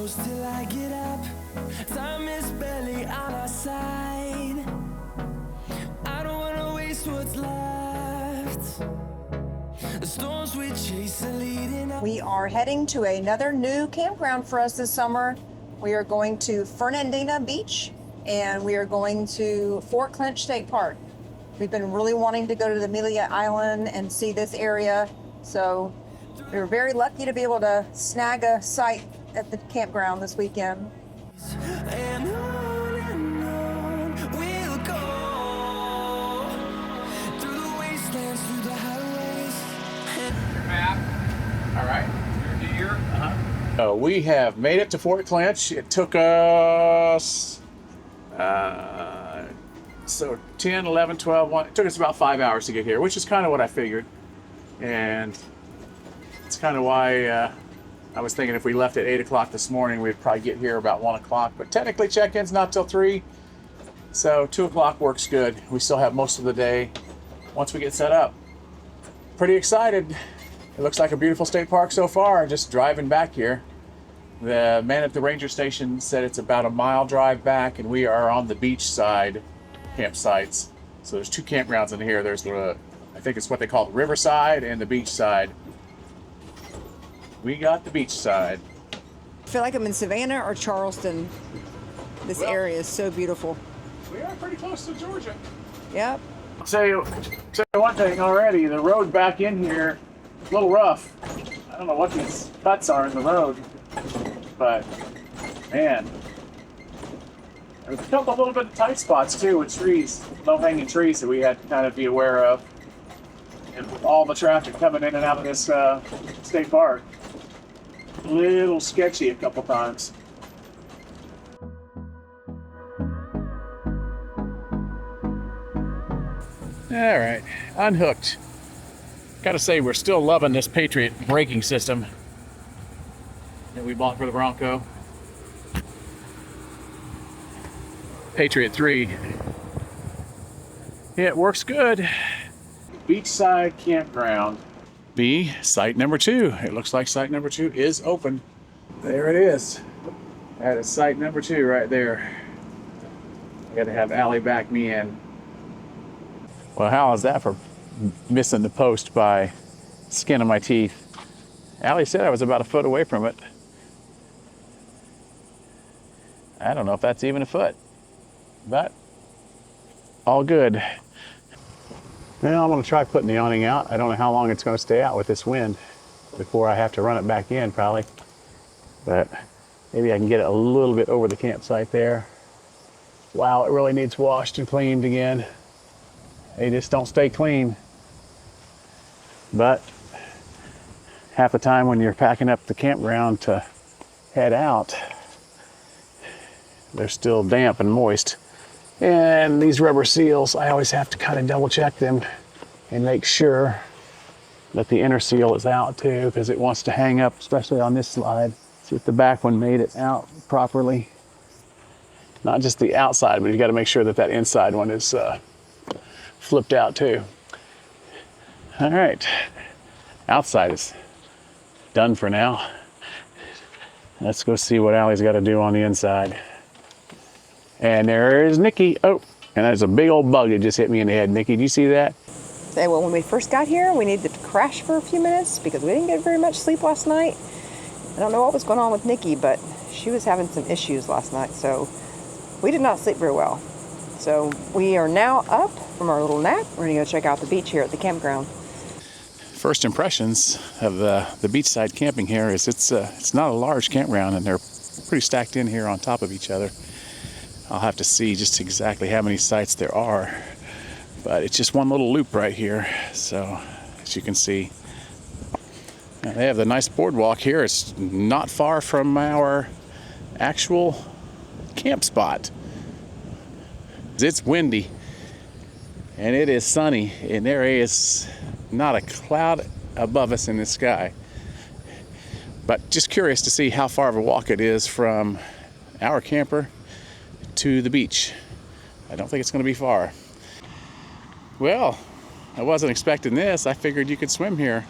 close till I get up. Time is barely on our side. I don't wanna waste what's left. The storms we chase are leading up. We are heading to another new campground for us this summer. We are going to Fernandina Beach and we are going to Fort Clinch State Park. We've been really wanting to go to the Amelia Island and see this area, so we were very lucky to be able to snag a site at the campground this weekend. And on we'll go through the wastelands, through the highways. Map. All right. Your deer. So we have made it to Fort Clinch. It took us 10, 11, 12, 1. It took us about 5 hours to get here, which is kind of what I figured. And it's kind of why I was thinking if we left at 8 o'clock this morning, we'd probably get here about 1 o'clock. But technically check-in's not till 3. So 2 o'clock works good. We still have most of the day once we get set up. Pretty excited. It looks like a beautiful state park so far, just driving back here. The man at the ranger station said it's about a mile drive back, and we are on the beach side campsites. So there's 2 campgrounds in here. There's the, I think it's what they call Riverside and the beach side. We got the beach side. I feel like I'm in Savannah or Charleston. This area is so beautiful. We are pretty close to Georgia. Yep. I'll tell you one thing already. The road back in here is a little rough. I don't know what these cuts are in the road, but man, there's a couple little bit of tight spots too with trees, low-hanging trees that we had to kind of be aware of. And with all the traffic coming in and out of this state park, a little sketchy a couple times. All right, unhooked. Gotta say, we're still loving this Patriot braking system that we bought for the Bronco. Patriot 3. It works good. Beachside Campground. B, site number 2. It looks like site number 2 is open. There it is. That is site number 2 right there. I gotta have Allie back me in. Well, how is that for missing the post by skin of my teeth? Allie said I was about a foot away from it. I don't know if that's even a foot, but all good. Well, I'm gonna try putting the awning out. I don't know how long it's gonna stay out with this wind before I have to run it back in probably. But maybe I can get it a little bit over the campsite there. Wow, it really needs washed and cleaned again. They just don't stay clean. But half the time when you're packing up the campground to head out, they're still damp and moist. And these rubber seals, I always have to kind of double check them and make sure that the inner seal is out too, because it wants to hang up, especially on this slide. See if the back one made it out properly. Not just the outside, but you got to make sure that that inside one is flipped out too. All right, outside is done for now. Let's go see what Allie's got to do on the inside. And there's Nikki. Oh, and there's a big old bug that just hit me in the head. Nikki, do you see that? Well, when we first got here, we needed to crash for a few minutes because we didn't get very much sleep last night. I don't know what was going on with Nikki, but she was having some issues last night, so we did not sleep very well. So we are now up from our little nap. We're gonna go check out the beach here at the campground. First impressions of the beachside camping here is it's not a large campground, and they're pretty stacked in here on top of each other. I'll have to see just exactly how many sites there are, but it's just one little loop right here. So as you can see, now they have the nice boardwalk here. It's not far from our actual camp spot. It's windy and it is sunny, and there is not a cloud above us in the sky. But just curious to see how far of a walk it is from our camper to the beach. I don't think it's going to be far. Well, I wasn't expecting this. I figured you could swim here.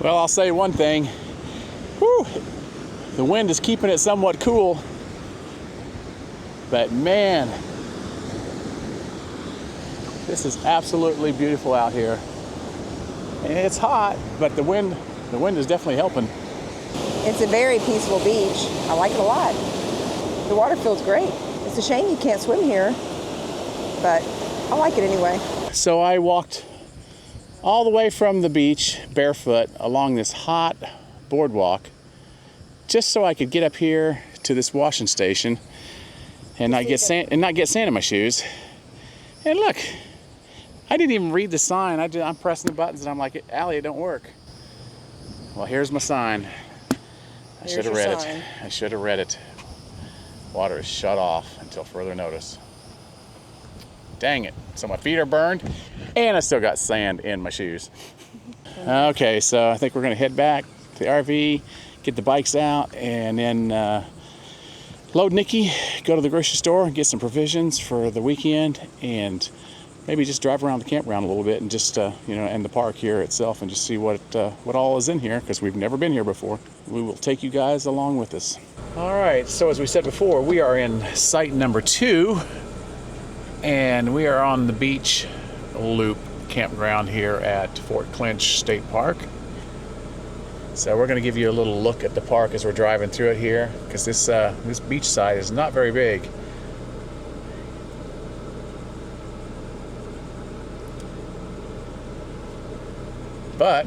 Well, I'll say one thing. Whew, the wind is keeping it somewhat cool. But man, this is absolutely beautiful out here. And it's hot, but the wind is definitely helping. It's a very peaceful beach. I like it a lot. The water feels great. It's a shame you can't swim here, but I like it anyway. So I walked all the way from the beach barefoot along this hot boardwalk just so I could get up here to this washing station and not get sand in my shoes. And look, I didn't even read the sign. I'm pressing the buttons and I'm like, Allie, it don't work. Well, here's my sign. I should have read it. I should have read it. Water is shut off until further notice. Dang it. So my feet are burned and I still got sand in my shoes. Okay, so I think we're gonna head back to the RV, get the bikes out, and then load Nikki, go to the grocery store, get some provisions for the weekend, and maybe just drive around the campground a little bit and just, and the park here itself and just see what all is in here, because we've never been here before. We will take you guys along with us. All right, so as we said before, we are in site number 2, and we are on the beach loop campground here at Fort Clinch State Park. So we're going to give you a little look at the park as we're driving through it here, because this beach side is not very big. But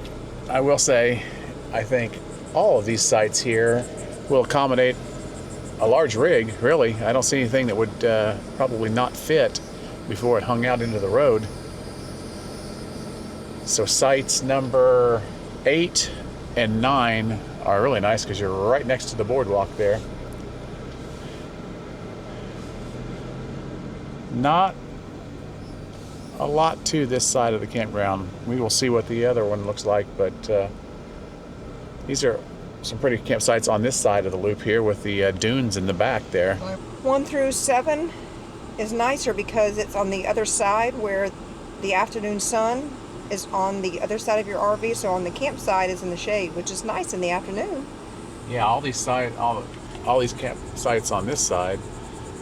I will say, I think all of these sites here will accommodate a large rig, really. I don't see anything that would probably not fit before it hung out into the road. So sites number 8 and 9 are really nice because you're right next to the boardwalk there. Not a lot to this side of the campground. We will see what the other one looks like, but these are some pretty campsites on this side of the loop here with the dunes in the back there. 1 through 7 is nicer because it's on the other side where the afternoon sun is on the other side of your RV, so on the campsite is in the shade, which is nice in the afternoon. Yeah, all these campsites on this side,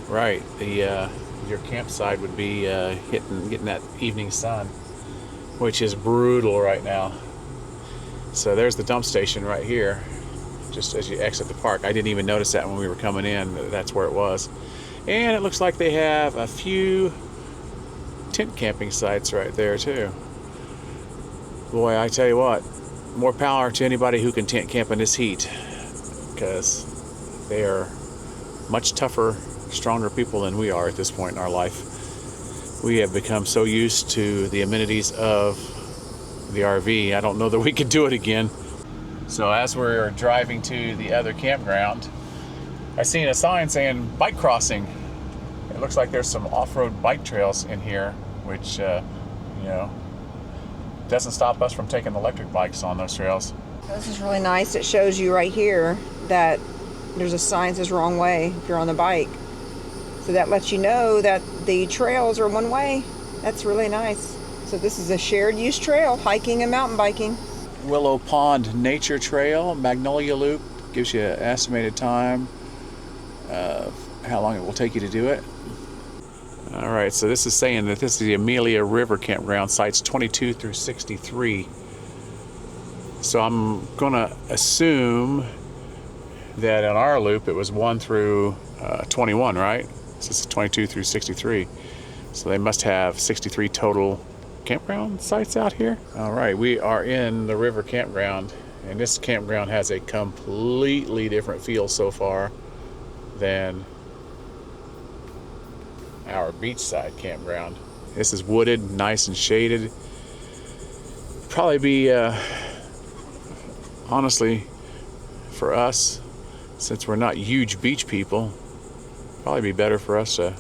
right? Your campsite would be getting that evening sun, which is brutal right now. So there's the dump station right here, just as you exit the park. I didn't even notice that when we were coming in. That's where it was. And it looks like they have a few tent camping sites right there too. Boy, I tell you what, more power to anybody who can tent camp in this heat, because they are much tougher, stronger people than we are at this point in our life. We have become so used to the amenities of the RV, I don't know that we could do it again. So as we're driving to the other campground, I seen a sign saying bike crossing. It looks like there's some off-road bike trails in here, which doesn't stop us from taking electric bikes on those trails. This is really nice. It shows you right here that there's a sign that says wrong way if you're on the bike. So that lets you know that the trails are one way. That's really nice. So this is a shared use trail, hiking and mountain biking. Willow Pond Nature Trail, Magnolia Loop, gives you an estimated time of how long it will take you to do it. All right, so this is saying that this is the Amelia River Campground, sites 22 through 63. So I'm gonna assume that on our loop it was 1 through 21, right? So this is 22 through 63. So they must have 63 total campground sites out here. All right, we are in the river campground, and this campground has a completely different feel so far than our beachside campground. This is wooded, nice and shaded. Probably be honestly, for us, since we're not huge beach people, probably be better for us to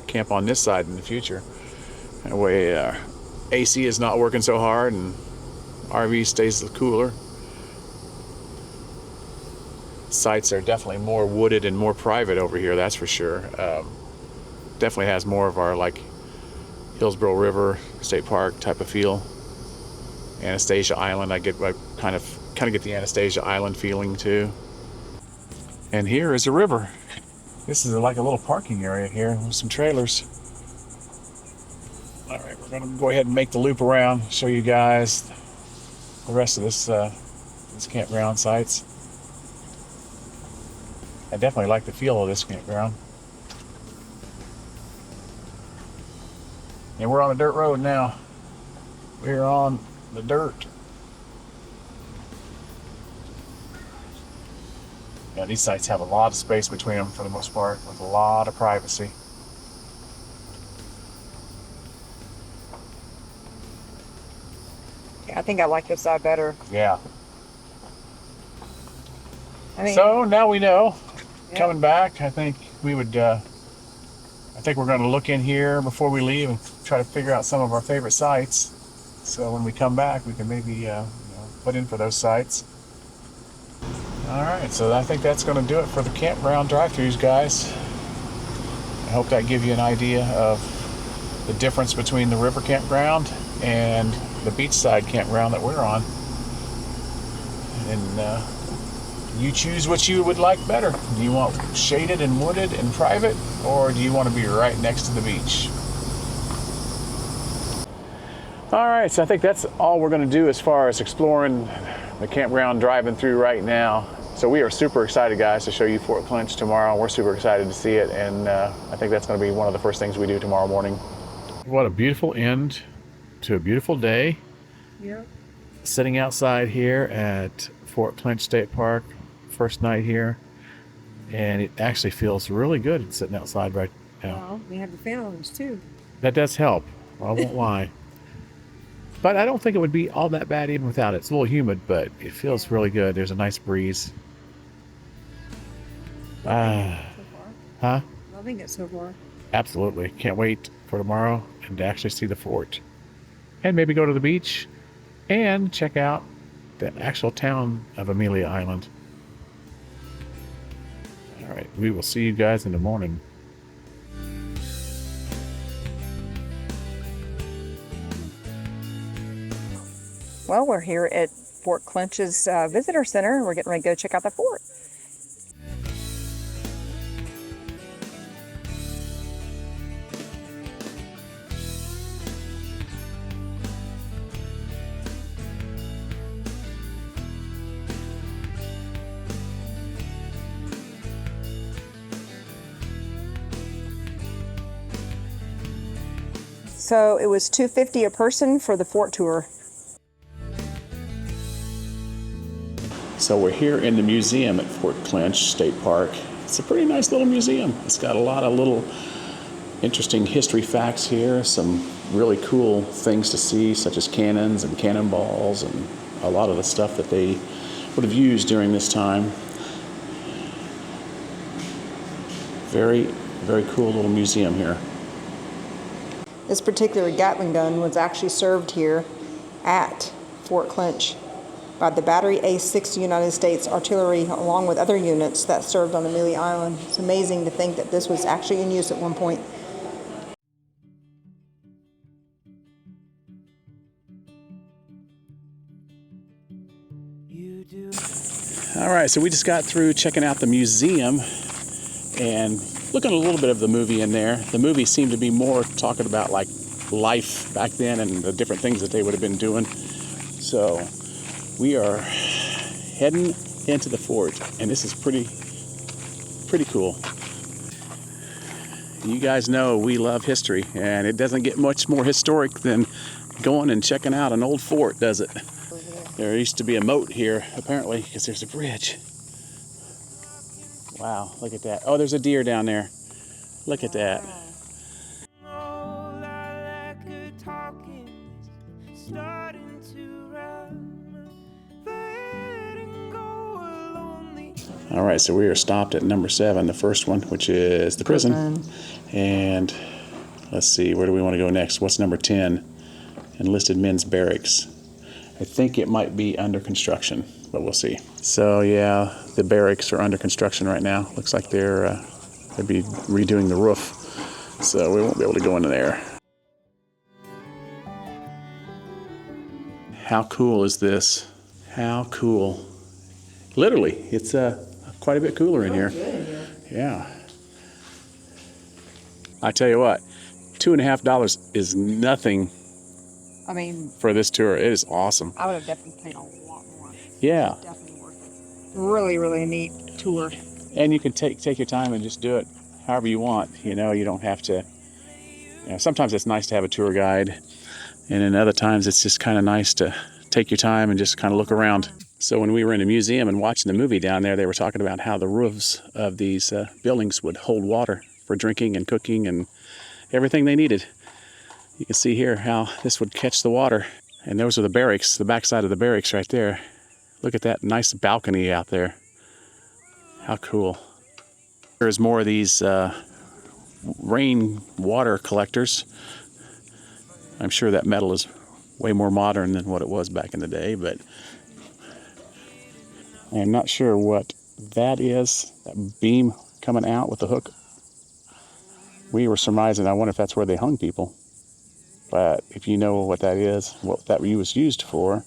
camp on this side in the future. That way AC is not working so hard and RV stays cooler. Sites are definitely more wooded and more private over here, that's for sure. Definitely has more of our like Hillsborough River State Park type of feel. Anastasia Island. I kind of get the Anastasia Island feeling too. And here is a river. This is like a little parking area here with some trailers. All right, we're gonna go ahead and make the loop around, show you guys the rest of this campground sites. I definitely like the feel of this campground. And we're on a dirt road now. We're on the dirt. Yeah, these sites have a lot of space between them for the most part, with a lot of privacy. Yeah, I think I like this side better. Yeah. I mean, So now we know. Yeah. Coming back, I think we would. I think we're going to look in here before we leave and try to figure out some of our favorite sites. So when we come back, we can maybe put in for those sites. All right, so I think that's going to do it for the campground drive-thrus, guys. I hope that gives you an idea of the difference between the river campground and the beachside campground that we're on. And you choose what you would like better. Do you want shaded and wooded and private, or do you want to be right next to the beach? All right, so I think that's all we're going to do as far as exploring the campground driving through right now. So we are super excited, guys, to show you Fort Clinch tomorrow. We're super excited to see it, and I think that's going to be one of the first things we do tomorrow morning. What a beautiful end to a beautiful day. Yep. Sitting outside here at Fort Clinch State Park, first night here, and it actually feels really good sitting outside right now. Well, we have the families too. That does help. I won't lie. But I don't think it would be all that bad even without it. It's a little humid, but it feels really good. There's a nice breeze. So far. Huh? Loving it so far. Absolutely. Can't wait for tomorrow and to actually see the fort. And maybe go to the beach and check out the actual town of Amelia Island. All right, we will see you guys in the morning. Well, we're here at Fort Clinch's visitor center. We're getting ready to go check out the fort. So it was $250 a person for the fort tour. So we're here in the museum at Fort Clinch State Park. It's a pretty nice little museum. It's got a lot of little interesting history facts here, some really cool things to see, such as cannons and cannonballs and a lot of the stuff that they would have used during this time. Very, very cool little museum here. This particular Gatling gun was actually served here at Fort Clinch by the Battery A6 United States Artillery, along with other units that served on Amelia Island. It's amazing to think that this was actually in use at one point. All right, so we just got through checking out the museum and looking at a little bit of the movie in there. The movie seemed to be more talking about like life back then and the different things that they would have been doing. So we are heading into the fort, and this is pretty cool. You guys know we love history, and it doesn't get much more historic than going and checking out an old fort, does it? There used to be a moat here, apparently, because there's a bridge. Wow, look at that. Oh, there's a deer down there. Look at that. All right, so we are stopped at number 7, the first one, which is the prison. And let's see, where do we want to go next? What's number 10? Enlisted men's barracks. I think it might be under construction, but we'll see. So yeah, the barracks are under construction right now. Looks like they'll be redoing the roof, so we won't be able to go into there. How cool is this? How cool. Literally, it's quite a bit cooler in here. Good in here. Yeah. I tell you what, $2.50 is nothing I mean, for this tour. It is awesome. I would have definitely paid a lot more. Yeah. Definitely worth it. Really, really neat tour. And you can take your time and just do it however you want. You know, you don't have to. You know, sometimes it's nice to have a tour guide, and then other times it's just kind of nice to take your time and just kind of look around. So when we were in the museum and watching the movie down there, they were talking about how the roofs of these buildings would hold water for drinking and cooking and everything they needed. You can see here how this would catch the water. And those are the barracks, the backside of the barracks right there. Look at that nice balcony out there. How cool. There's more of these rain water collectors. I'm sure that metal is way more modern than what it was back in the day, but I'm not sure what that is, that beam coming out with the hook. We were surmising, I wonder if that's where they hung people. But if you know what that is, what that was used for,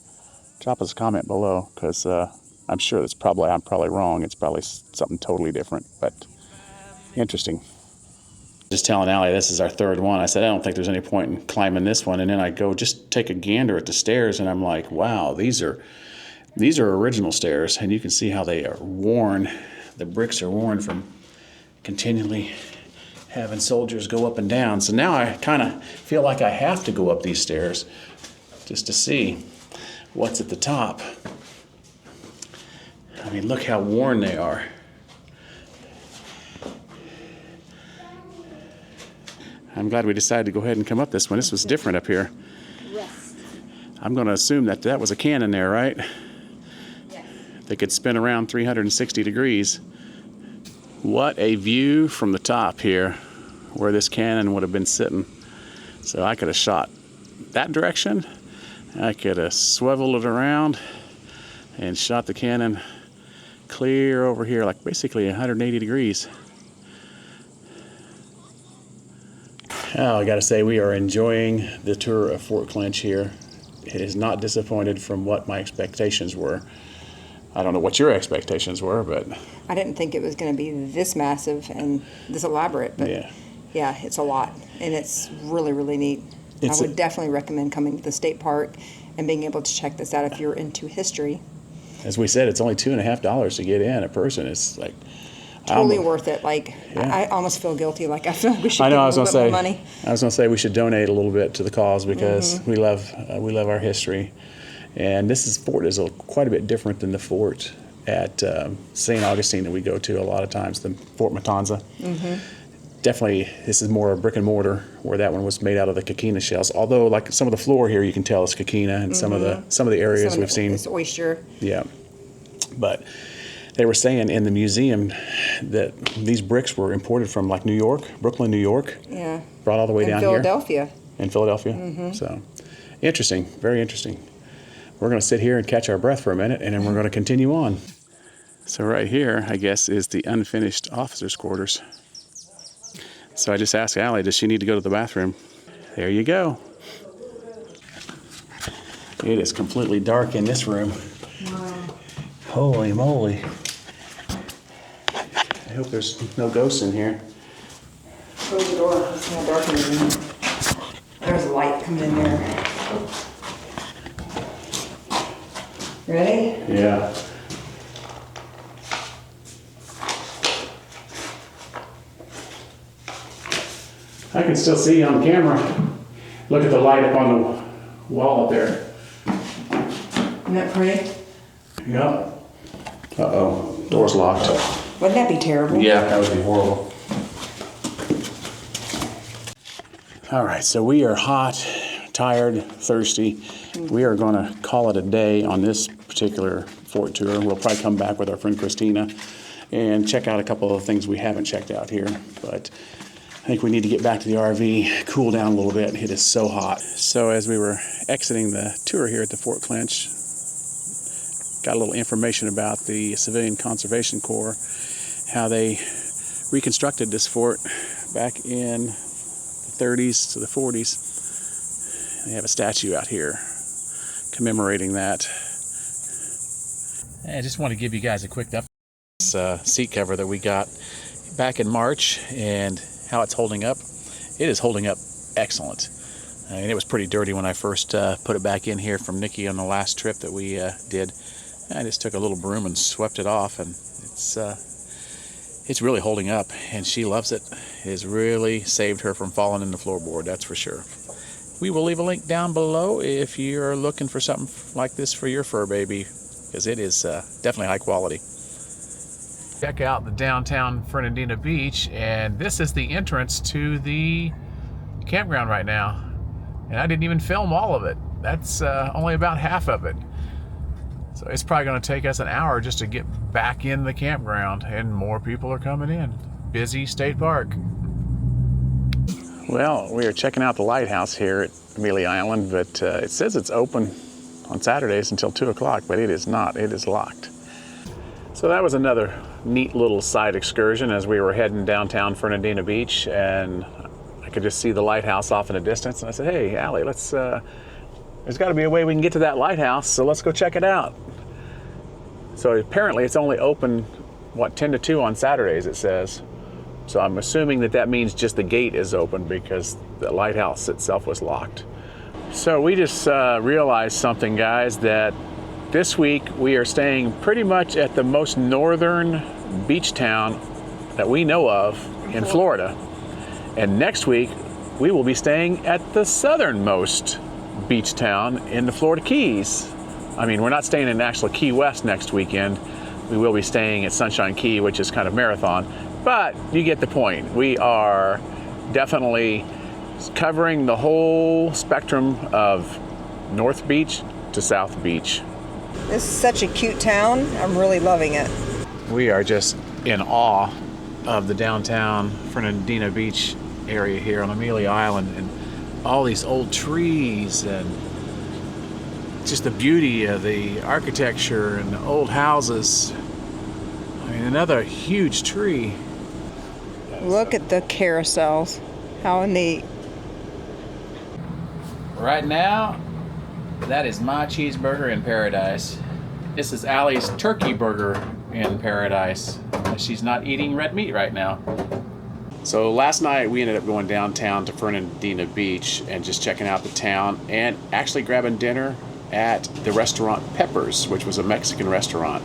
drop us a comment below, because I'm sure I'm probably wrong. It's probably something totally different, but interesting. Just telling Allie this is our third one. I said, I don't think there's any point in climbing this one. And then I go just take a gander at the stairs, and I'm like, wow, these are original stairs, and you can see how they are worn. The bricks are worn from continually having soldiers go up and down. So now I kind of feel like I have to go up these stairs just to see what's at the top. I mean, look how worn they are. I'm glad we decided to go ahead and come up this one. This was different up here. Yes. I'm going to assume that was a cannon there, right? Yes. They could spin around 360 degrees. What a view from the top here, where this cannon would have been sitting. So I could have shot that direction. I could have swiveled it around and shot the cannon clear over here, like basically 180 degrees. Oh, I gotta say, we are enjoying the tour of Fort Clinch here. It is not disappointed from what my expectations were. I don't know what your expectations were, but I didn't think it was going to be this massive and this elaborate, but yeah, it's a lot, and it's really, really neat. I would definitely recommend coming to the state park and being able to check this out if you're into history. As we said, it's only $2.50 to get in a person. It's like totally worth it. Like I almost feel guilty. Like I feel like we should give a little bit more money. I was going to say we should donate a little bit to the cause, because we love our history. And this fort is quite a bit different than the fort at St. Augustine that we go to a lot of times, the Fort Matanza. Definitely, this is more brick and mortar, where that one was made out of the coquina shells. Although, like some of the floor here, you can tell it's coquina, and some of the areas we've seen. It's oyster. Yeah, but they were saying in the museum that these bricks were imported from like New York, Brooklyn, New York. Yeah. Brought all the way down Philadelphia. here. In Philadelphia. So, interesting, very interesting. We're going to sit here and catch our breath for a minute, and then we're going to continue on. So right here, I guess, is the unfinished officers' quarters. So I just asked Allie, does she need to go to the bathroom? There you go. It is completely dark in this room. Wow. Holy moly. I hope there's no ghosts in here. Close the door. It's kind of dark in the room. There's a light coming in there. Ready? Yeah. I can still see you on camera. Look at the light up on the wall up there. Isn't that pretty? Yep. Uh-oh. Door's locked. Wouldn't that be terrible? Yeah, that would be horrible. All right, so we are hot, tired, thirsty. We are going to call it a day on this particular fort tour. We'll probably come back with our friend Christina and check out a couple of things we haven't checked out here. But I think we need to get back to the RV, cool down a little bit. It is so hot. So as we were exiting the tour here at the Fort Clinch, got a little information about the Civilian Conservation Corps, how they reconstructed this fort back in the 30s to the 40s. They have a statue out here commemorating that. I just want to give you guys a quick update. This seat cover that we got back in March and how it's holding up. It is holding up excellent. And it was pretty dirty when I first put it back in here from Nikki on the last trip that we did. I just took a little broom and swept it off, and it's really holding up, and she loves it. It has really saved her from falling in the floorboard, that's for sure. We will leave a link down below if you're looking for something like this for your fur baby, because it is definitely high quality. Check out the downtown Fernandina beach, and this is the entrance to the campground right now. And I didn't even film all of it. That's only about half of it. So it's probably going to take us an hour just to get back in the campground, and more people are coming in. Busy state park. Well, we are checking out the lighthouse here at Amelia Island, but it says it's open on Saturdays until 2 o'clock, but it is not. It is locked. So that was another neat little side excursion as we were heading downtown Fernandina Beach, and I could just see the lighthouse off in the distance, and I said, hey, Allie, let's, there's got to be a way we can get to that lighthouse, so let's go check it out. So apparently it's only open, what, 10 to 2 on Saturdays, it says. So I'm assuming that that means just the gate is open because the lighthouse itself was locked. So we just realized something, guys, that this week we are staying pretty much at the most northern beach town that we know of in Florida. And next week we will be staying at the southernmost beach town in the Florida Keys. I mean, we're not staying in actual Key West next weekend. We will be staying at Sunshine Key, which is kind of marathon, but you get the point. We are definitely covering the whole spectrum of North Beach to South Beach. This is such a cute town. I'm really loving it. We are just in awe of the downtown Fernandina Beach area here on Amelia Island, and all these old trees and just the beauty of the architecture and the old houses. I mean, another huge tree. Look at the carousels. How neat. Right now, that is my cheeseburger in paradise. This is Allie's turkey burger in paradise. She's not eating red meat right now. So last night we ended up going downtown to Fernandina Beach and just checking out the town and actually grabbing dinner at the restaurant Peppers, which was a Mexican restaurant.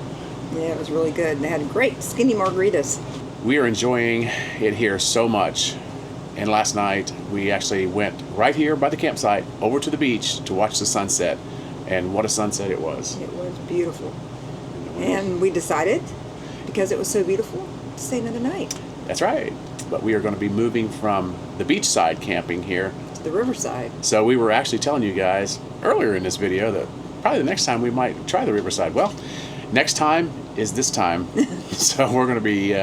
Yeah, it was really good. They had great skinny margaritas. We are enjoying it here so much. And last night we actually went right here by the campsite over to the beach to watch the sunset. And what a sunset it was. It was beautiful. And we decided, because it was so beautiful, to stay another night. That's right. But we are going to be moving from the beachside camping here To the riverside. So we were actually telling you guys earlier in this video that probably the next time we might try the riverside. Well, next time is this time. So we're going to be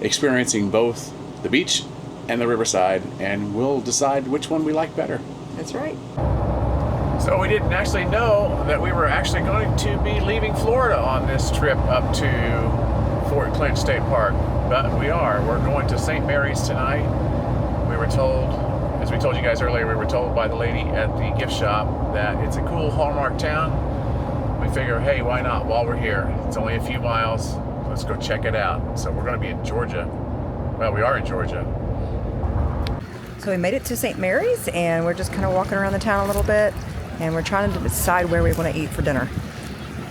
experiencing both the beach and the riverside, and we'll decide which one we like better. That's right. So we didn't actually know that we were actually going to be leaving Florida on this trip up to Fort Clinch State Park, but we are. We're going to St. Mary's tonight. We were told, as we told you guys earlier, we were told by the lady at the gift shop that it's a cool Hallmark town. We figure, hey, why not while we're here? It's only a few miles. Let's go check it out. So we're going to be in Georgia. Well, we are in Georgia. So we made it to St. Mary's, and we're just kind of walking around the town a little bit, and we're trying to decide where we want to eat for dinner.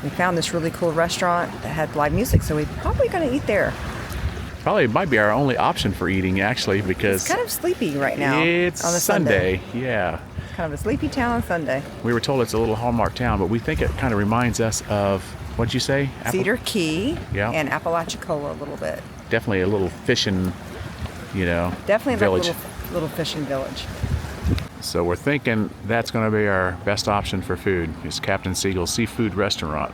We found this really cool restaurant that had live music, so we're probably going to eat there. Probably might be our only option for eating, actually, because It's kind of sleepy right now. it's on a Sunday. Yeah. It's kind of a sleepy town on Sunday. We were told it's a little Hallmark town, but we think it kind of reminds us of, what'd you say? Cedar Key Yeah. and Apalachicola a little bit. Definitely a little fishing, Definitely village. like a little fishing village. So we're thinking that's going to be our best option for food, is Captain Siegel's Seafood Restaurant.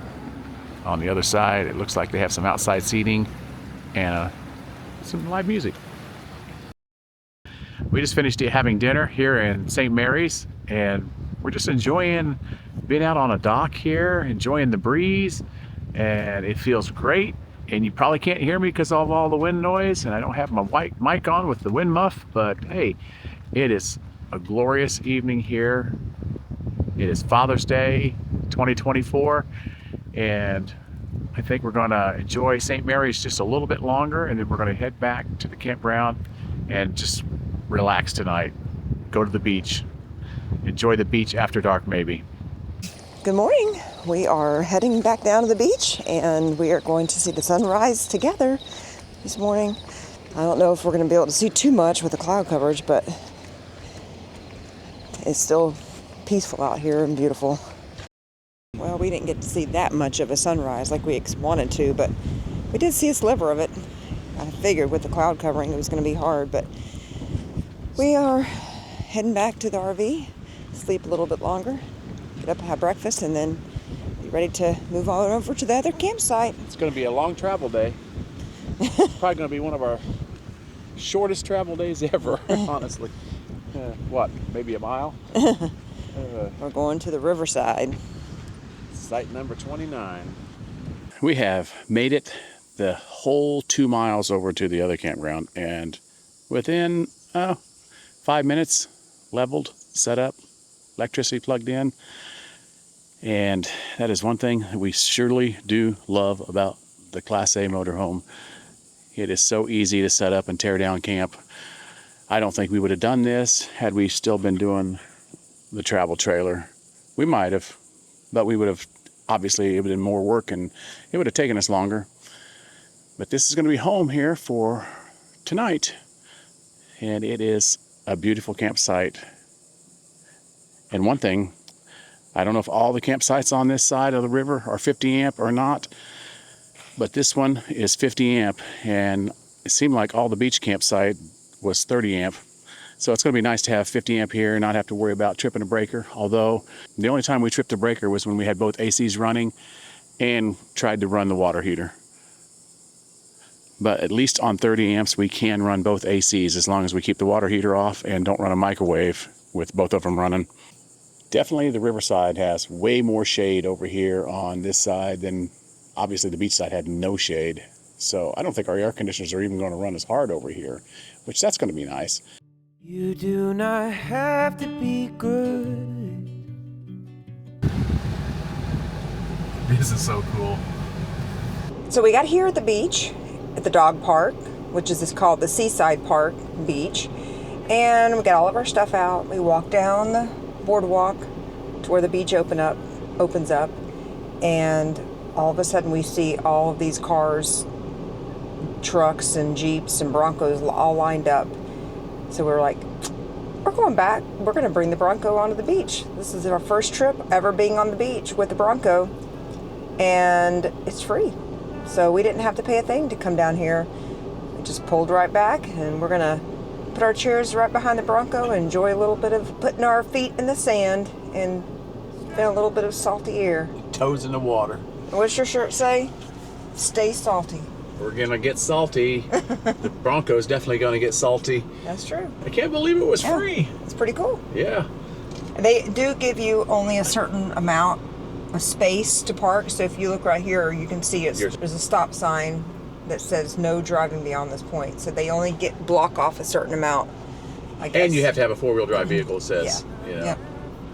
On the other side, it looks like they have some outside seating and some live music. We just finished having dinner here in St. Mary's, and we're just enjoying being out on a dock here, enjoying the breeze, and it feels great. And you probably can't hear me because of all the wind noise, and I don't have my white mic on with the wind muff, but hey, it is a glorious evening here. It is Father's Day 2024. And I think we're gonna enjoy St. Mary's just a little bit longer, and then we're gonna head back to the campground and just relax tonight. Go to the beach. Enjoy the beach after dark, maybe. Good morning. We are heading back down to the beach, and we are going to see the sunrise together this morning. I don't know if we're going to be able to see too much with the cloud coverage, but it's still peaceful out here and beautiful. Well, we didn't get to see that much of a sunrise like we wanted to, but we did see a sliver of it. I figured with the cloud covering it was going to be hard, but we are heading back to the RV, sleep a little bit longer, get up and have breakfast, and then be ready to move on over to the other campsite. It's going to be a long travel day. It's probably going to be one of our shortest travel days ever, honestly. What, maybe a mile? We're going to the Riverside. Site number 29. We have made it the whole 2 miles over to the other campground, and within 5 minutes, leveled, set up, electricity plugged in. And that is one thing that we surely do love about the Class A motorhome. It is so easy to set up and tear down camp. I don't think we would have done this had we still been doing the travel trailer. We might have, but we would have, obviously, it would have been more work and it would have taken us longer. But this is going to be home here for tonight. And it is a beautiful campsite. And one thing, I don't know if all the campsites on this side of the river are 50 amp or not, but this one is 50 amp, and it seemed like all the beach campsite was 30 amp. So it's going to be nice to have 50 amp here and not have to worry about tripping a breaker. Although the only time we tripped a breaker was when we had both ACs running and tried to run the water heater. But at least on 30 amps, we can run both ACs as long as we keep the water heater off and don't run a microwave with both of them running. Definitely the Riverside has way more shade over here on this side than obviously the beach side had no shade. So I don't think our air conditioners are even going to run as hard over here, which that's going to be nice. You do not have to be good. This is so cool. So we got here at the beach, at the dog park, which is called the Seaside Park Beach. And we got all of our stuff out. We walked down the boardwalk to where the beach opens up. And all of a sudden we see all of these cars, trucks and Jeeps and Broncos all lined up. So we're like, we're going back. We're going to bring the Bronco onto the beach. This is our first trip ever being on the beach with the Bronco. And it's free. So we didn't have to pay a thing to come down here. We just pulled right back, and we're going to put our chairs right behind the Bronco and enjoy a little bit of putting our feet in the sand and feel a little bit of salty air. Toes in the water. What's your shirt say? Stay salty. We're going to get salty. The Bronco's definitely going to get salty. That's true. I can't believe it was free. It's pretty cool. Yeah. They do give you only a certain amount of space to park. So if you look right here, you can see there's a stop sign that says no driving beyond this point. So they only block off a certain amount, I guess. And you have to have a four-wheel drive vehicle, it says. Yeah. You know. Yep.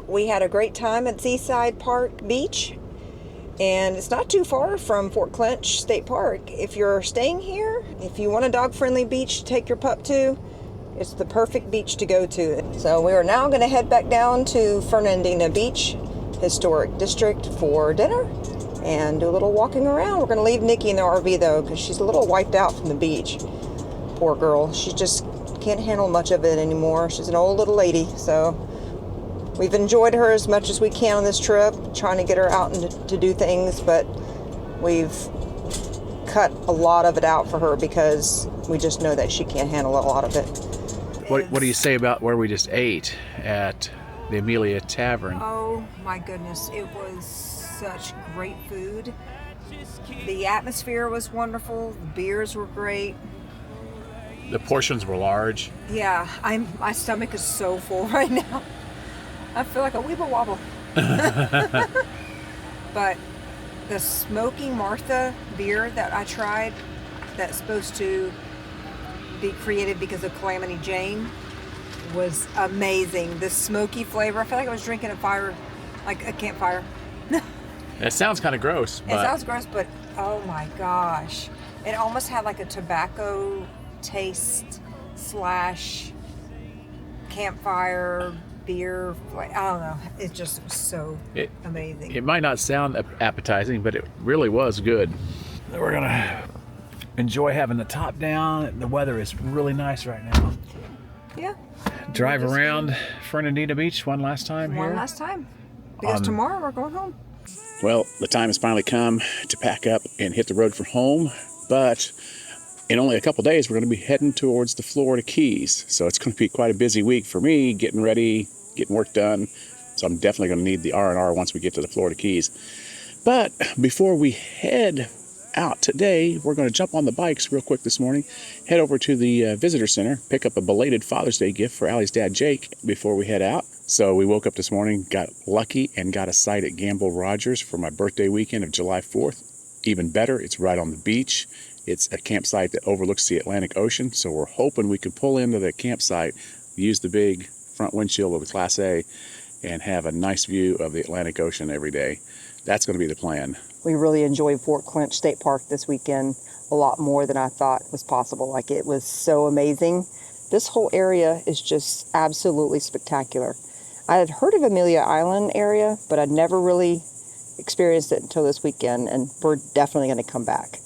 We had a great time at Seaside Park Beach. And it's not too far from Fort Clinch State Park. If you're staying here, if you want a dog-friendly beach to take your pup to, it's the perfect beach to go to. So we are now going to head back down to Fernandina Beach Historic District for dinner and do a little walking around. We're going to leave Nikki in the RV, though, because she's a little wiped out from the beach. Poor girl. She just can't handle much of it anymore. She's an old little lady, so we've enjoyed her as much as we can on this trip, trying to get her out and to do things, but we've cut a lot of it out for her because we just know that she can't handle a lot of it. What do you say about where we just ate at the Amelia Tavern? Oh my goodness, it was such great food. The atmosphere was wonderful, the beers were great. The portions were large. Yeah, my stomach is so full right now. I feel like a weeble wobble. But the Smoking Martha beer that I tried, that's supposed to be created because of Calamity Jane, was amazing. The smoky flavor, I feel like I was drinking a campfire. It sounds kind of gross. It sounds gross, but oh my gosh. It almost had like a tobacco taste slash campfire beer. I don't know. It just was so amazing. It might not sound appetizing, but it really was good. We're going to enjoy having the top down. The weather is really nice right now. Yeah. Drive around Fernandina Beach one last time here. One last time. Because tomorrow we're going home. Well, the time has finally come to pack up and hit the road for home, but in only a couple days, we're going to be heading towards the Florida Keys. So it's going to be quite a busy week for me, getting ready, getting work done. So I'm definitely going to need the R&R once we get to the Florida Keys. But before we head out today, we're going to jump on the bikes real quick this morning, head over to the visitor center, pick up a belated Father's Day gift for Allie's dad, Jake, before we head out. So we woke up this morning, got lucky, and got a site at Gamble Rogers for my birthday weekend of July 4th. Even better, it's right on the beach. It's a campsite that overlooks the Atlantic Ocean, so we're hoping we can pull into the campsite, use the big front windshield of the Class A, and have a nice view of the Atlantic Ocean every day. That's going to be the plan. We really enjoyed Fort Clinch State Park this weekend a lot more than I thought was possible. Like, it was so amazing. This whole area is just absolutely spectacular. I had heard of Amelia Island area, but I'd never really experienced it until this weekend, and we're definitely going to come back.